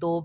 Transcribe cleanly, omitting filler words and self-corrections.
2